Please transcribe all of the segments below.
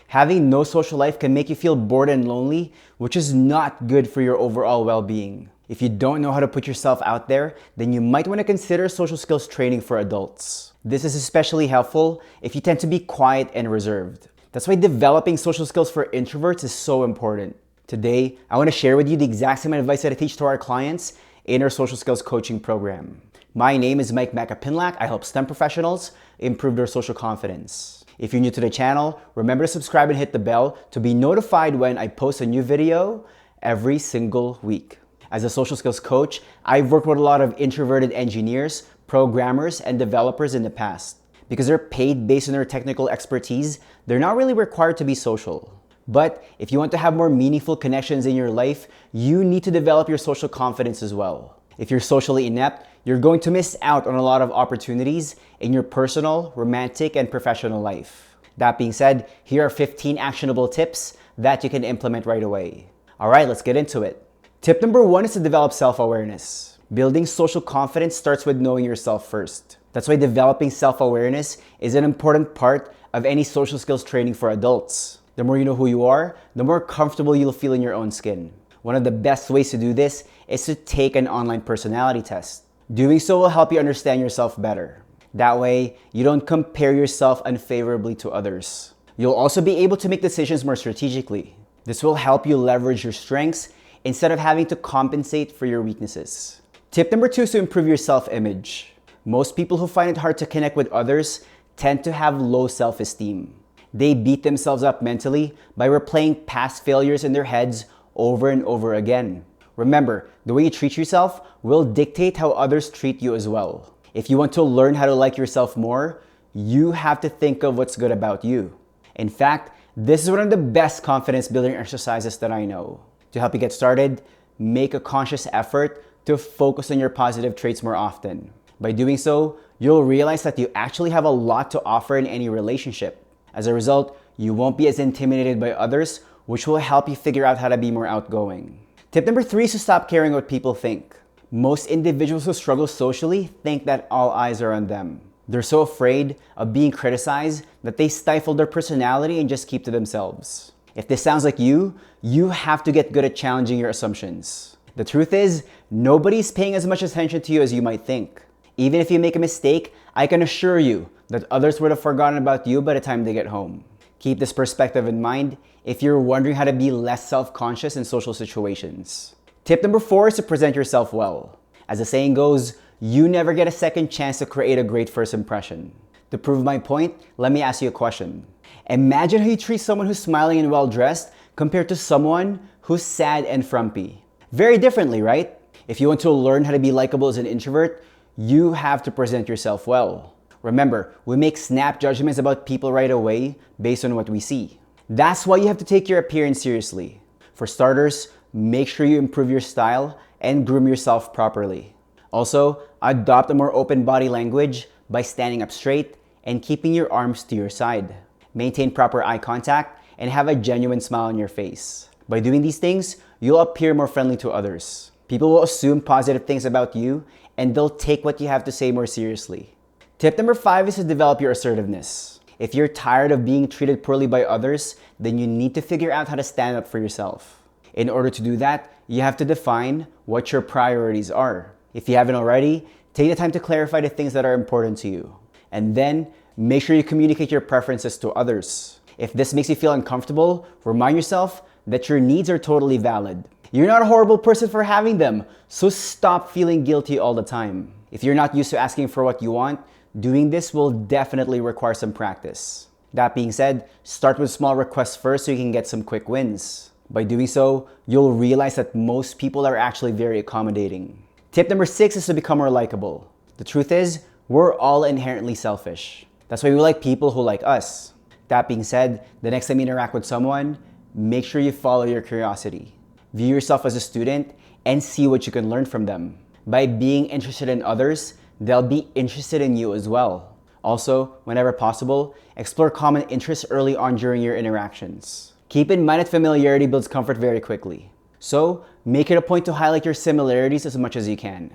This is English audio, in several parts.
Having no social life can make you feel bored and lonely, which is not good for your overall well-being. If you don't know how to put yourself out there, then you might want to consider social skills training for adults. This is especially helpful if you tend to be quiet and reserved. That's why developing social skills for introverts is so important. Today, I want to share with you the exact same advice that I teach to our clients in our social skills coaching program. My name is Mike Macapinlac. I help STEM professionals improve their social confidence. If you're new to the channel, remember to subscribe and hit the bell to be notified when I post a new video every single week. As a social skills coach, I've worked with a lot of introverted engineers, programmers, and developers in the past. Because they're paid based on their technical expertise, they're not really required to be social. But if you want to have more meaningful connections in your life, you need to develop your social confidence as well. If you're socially inept, you're going to miss out on a lot of opportunities in your personal, romantic, and professional life. That being said, here are 15 actionable tips that you can implement right away. All right, let's get into it. Tip number 1 is to develop self-awareness. Building social confidence starts with knowing yourself first. That's why developing self-awareness is an important part of any social skills training for adults. The more you know who you are, the more comfortable you'll feel in your own skin. One of the best ways to do this is to take an online personality test. Doing so will help you understand yourself better. That way, you don't compare yourself unfavorably to others. You'll also be able to make decisions more strategically. This will help you leverage your strengths instead of having to compensate for your weaknesses. Tip number 2 is to improve your self-image. Most people who find it hard to connect with others tend to have low self-esteem. They beat themselves up mentally by replaying past failures in their heads over and over again. Remember, the way you treat yourself will dictate how others treat you as well. If you want to learn how to like yourself more, you have to think of what's good about you. In fact, this is one of the best confidence building exercises that I know. To help you get started, make a conscious effort to focus on your positive traits more often. By doing so, you'll realize that you actually have a lot to offer in any relationship. As a result, you won't be as intimidated by others, which will help you figure out how to be more outgoing. Tip number 3 is to stop caring what people think. Most individuals who struggle socially think that all eyes are on them. They're so afraid of being criticized that they stifle their personality and just keep to themselves. If this sounds like you have to get good at challenging your assumptions. The truth is, nobody's paying as much attention to you as you might think. Even if you make a mistake, I can assure you that others would have forgotten about you by the time they get home. Keep this perspective in mind if you're wondering how to be less self-conscious in social situations. Tip number 4 is to present yourself well. As the saying goes, you never get a second chance to create a great first impression. To prove my point, let me ask you a question. Imagine how you treat someone who's smiling and well-dressed compared to someone who's sad and frumpy. Very differently, right? If you want to learn how to be likable as an introvert, you have to present yourself well. Remember, we make snap judgments about people right away based on what we see. That's why you have to take your appearance seriously. For starters, make sure you improve your style and groom yourself properly. Also, adopt a more open body language by standing up straight and keeping your arms to your side. Maintain proper eye contact and have a genuine smile on your face. By doing these things, you'll appear more friendly to others. People will assume positive things about you and they'll take what you have to say more seriously. Tip number 5 is to develop your assertiveness. If you're tired of being treated poorly by others, then you need to figure out how to stand up for yourself. In order to do that, you have to define what your priorities are. If you haven't already, take the time to clarify the things that are important to you. And then, make sure you communicate your preferences to others. If this makes you feel uncomfortable, remind yourself that your needs are totally valid. You're not a horrible person for having them, so stop feeling guilty all the time. If you're not used to asking for what you want, doing this will definitely require some practice. That being said, start with small requests first so you can get some quick wins. By doing so, you'll realize that most people are actually very accommodating. Tip number 6 is to become more likable. The truth is, we're all inherently selfish. That's why we like people who like us. That being said, the next time you interact with someone, make sure you follow your curiosity. View yourself as a student and see what you can learn from them. By being interested in others, they'll be interested in you as well. Also, whenever possible, explore common interests early on during your interactions. Keep in mind that familiarity builds comfort very quickly. So, make it a point to highlight your similarities as much as you can.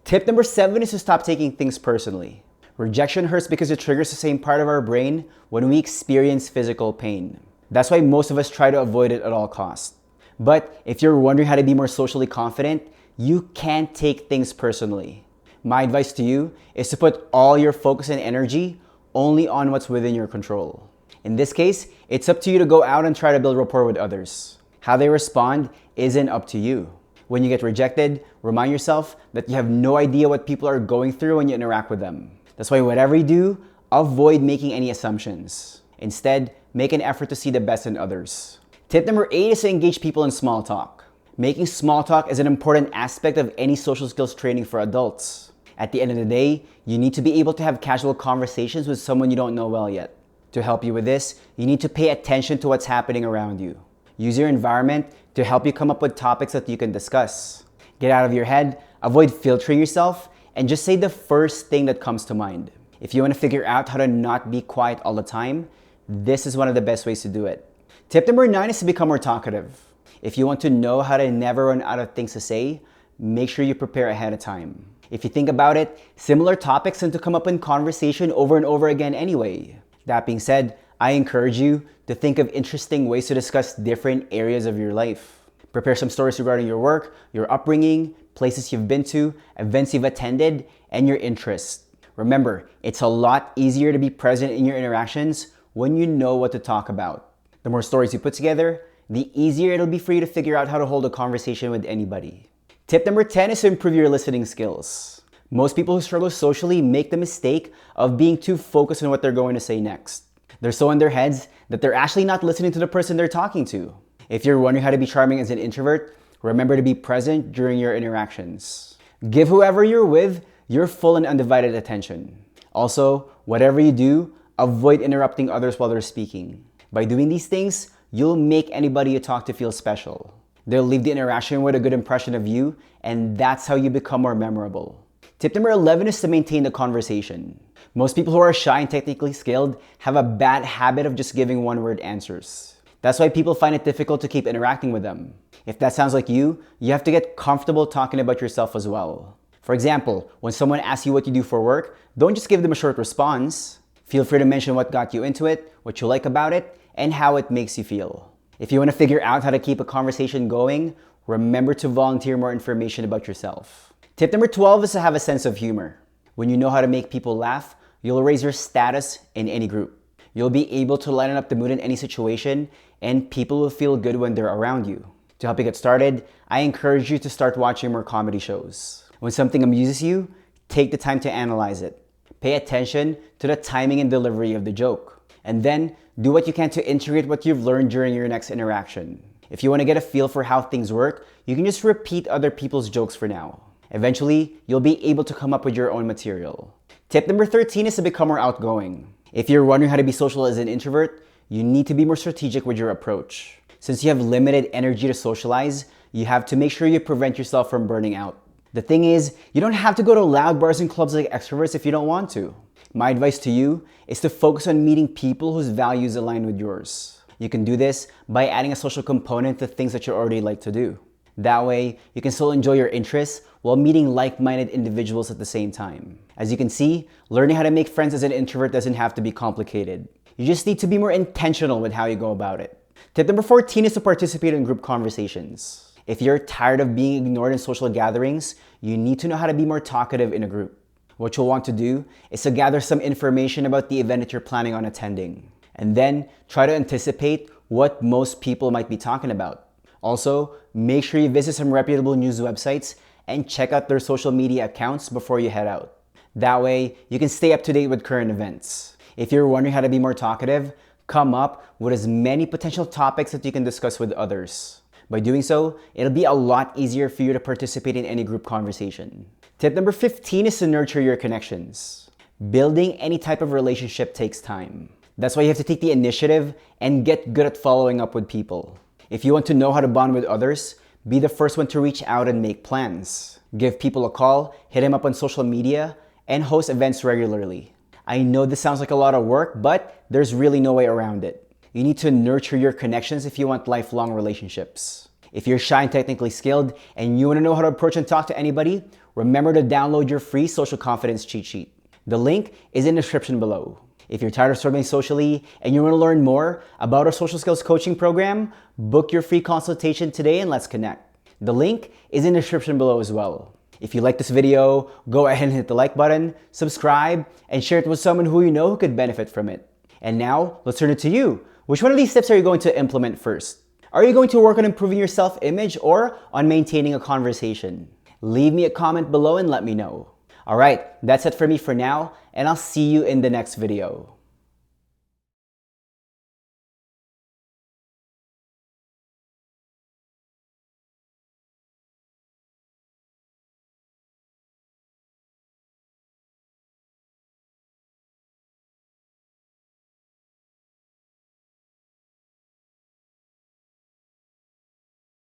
Tip number 7 is to stop taking things personally. Rejection hurts because it triggers the same part of our brain when we experience physical pain. That's why most of us try to avoid it at all costs. But if you're wondering how to be more socially confident, you can't take things personally. My advice to you is to put all your focus and energy only on what's within your control. In this case, it's up to you to go out and try to build rapport with others. How they respond isn't up to you. When you get rejected, remind yourself that you have no idea what people are going through when you interact with them. That's why whatever you do, avoid making any assumptions. Instead, make an effort to see the best in others. Tip number 8 is to engage people in small talk. Making small talk is an important aspect of any social skills training for adults. At the end of the day, you need to be able to have casual conversations with someone you don't know well yet. To help you with this, you need to pay attention to what's happening around you. Use your environment to help you come up with topics that you can discuss. Get out of your head, avoid filtering yourself, and just say the first thing that comes to mind. If you want to figure out how to not be quiet all the time, this is one of the best ways to do it. Tip number 9 is to become more talkative. If you want to know how to never run out of things to say, make sure you prepare ahead of time. If you think about it, similar topics tend to come up in conversation over and over again anyway. That being said, I encourage you to think of interesting ways to discuss different areas of your life. Prepare some stories regarding your work, your upbringing, places you've been to, events you've attended, and your interests. Remember, it's a lot easier to be present in your interactions when you know what to talk about. The more stories you put together, the easier it'll be for you to figure out how to hold a conversation with anybody. Tip number 10 is to improve your listening skills. Most people who struggle socially make the mistake of being too focused on what they're going to say next. They're so in their heads that they're actually not listening to the person they're talking to. If you're wondering how to be charming as an introvert, remember to be present during your interactions. Give whoever you're with your full and undivided attention. Also, whatever you do, avoid interrupting others while they're speaking. By doing these things, you'll make anybody you talk to feel special. They'll leave the interaction with a good impression of you, and that's how you become more memorable. Tip number 11 is to maintain the conversation. Most people who are shy and technically skilled have a bad habit of just giving one-word answers. That's why people find it difficult to keep interacting with them. If that sounds like you have to get comfortable talking about yourself as well. For example, when someone asks you what you do for work, don't just give them a short response. Feel free to mention what got you into it, what you like about it, and how it makes you feel. If you want to figure out how to keep a conversation going, remember to volunteer more information about yourself. Tip number 12 is to have a sense of humor. When you know how to make people laugh, you'll raise your status in any group. You'll be able to lighten up the mood in any situation, and people will feel good when they're around you. To help you get started, I encourage you to start watching more comedy shows. When something amuses you, take the time to analyze it. Pay attention to the timing and delivery of the joke. And then, do what you can to integrate what you've learned during your next interaction. If you want to get a feel for how things work, you can just repeat other people's jokes for now. Eventually, you'll be able to come up with your own material. Tip number 13 is to become more outgoing. If you're wondering how to be social as an introvert, you need to be more strategic with your approach. Since you have limited energy to socialize, you have to make sure you prevent yourself from burning out. The thing is, you don't have to go to loud bars and clubs like extroverts if you don't want to. My advice to you is to focus on meeting people whose values align with yours. You can do this by adding a social component to things that you already like to do. That way, you can still enjoy your interests while meeting like-minded individuals at the same time. As you can see, learning how to make friends as an introvert doesn't have to be complicated. You just need to be more intentional with how you go about it. Tip number 14 is to participate in group conversations. If you're tired of being ignored in social gatherings, you need to know how to be more talkative in a group. What you'll want to do is to gather some information about the event that you're planning on attending, and then try to anticipate what most people might be talking about. Also, make sure you visit some reputable news websites and check out their social media accounts before you head out. That way, you can stay up to date with current events. If you're wondering how to be more talkative, come up with as many potential topics that you can discuss with others. By doing so, it'll be a lot easier for you to participate in any group conversation. Tip number 15 is to nurture your connections. Building any type of relationship takes time. That's why you have to take the initiative and get good at following up with people. If you want to know how to bond with others, be the first one to reach out and make plans. Give people a call, hit them up on social media, and host events regularly. I know this sounds like a lot of work, but there's really no way around it. You need to nurture your connections if you want lifelong relationships. If you're shy and technically skilled and you want to know how to approach and talk to anybody, remember to download your free social confidence cheat sheet. The link is in the description below. If you're tired of struggling socially and you want to learn more about our social skills coaching program, book your free consultation today and let's connect. The link is in the description below as well. If you like this video, go ahead and hit the like button, subscribe, and share it with someone who you know who could benefit from it. And now, let's turn it to you. Which one of these steps are you going to implement first? Are you going to work on improving your self-image or on maintaining a conversation? Leave me a comment below and let me know. Alright, that's it for me for now, and I'll see you in the next video.